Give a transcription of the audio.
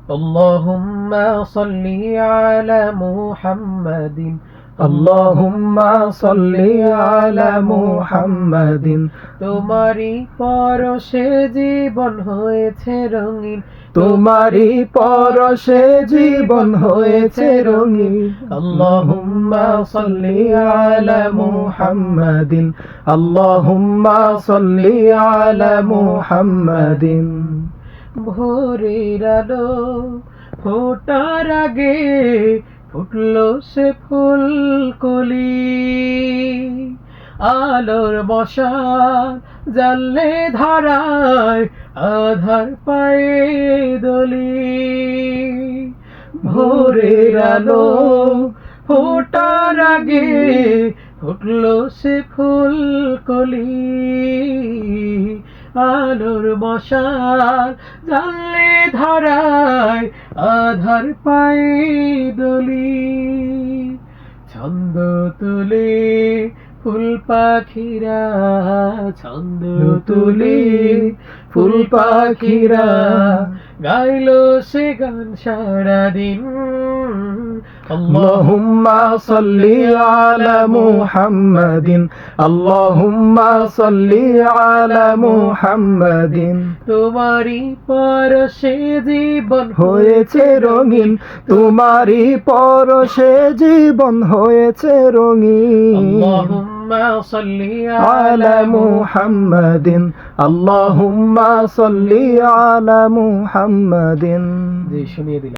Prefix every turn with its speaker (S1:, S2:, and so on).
S1: اللهم صل على محمد
S2: আল্লাহুম্মা সাল্লি আলা মুহাম্মাদিন।
S1: তোমারি পরশে জীবন হয়েছে রঙিন,
S2: তোমারি পরশে জীবন হয়েছে রঙিন।
S1: আল্লাহুম্মা সাল্লি
S2: আলা মুহাম্মাদিন। আল্লাহুম্মা সাল্লি আলা মুহাম্মাদিন।
S1: ভোরের আলো ফোটার আগে ফুটলো সে ফুলকলি, আলোর মশাল জ্বাললে ধারায় আধার পায়ে দলি। ভোরের আলো ফোটার আগে ফুটলো সে ফুলকলি, আলোর মশাল জ্বাললে ধারায় আধার পায়ে দলি। ছন্দ তুলে ফুল পাখিরা, ছন্দ তুলে ফুল পাখিরা গাইলো সে গান সারাদিন।
S2: আল্লাহুম্মা সাল্লি আলা মুহাম্মাদিন। আল্লাহুম্মা সাল্লি আলা মুহাম্মাদিন।
S1: তোমারি পরশে জীবন
S2: হয়েছে রঙিন, তোমারি পরশে জীবন হয়েছে রঙিন।
S1: আল্লাহুম্মা সাল্লি
S2: আলা মুহাম্মাদিন। আল্লাহুম্মা সাল্লি আলা মুহাম্মাদিন।
S1: জি, শুনিয়ে দিলাম।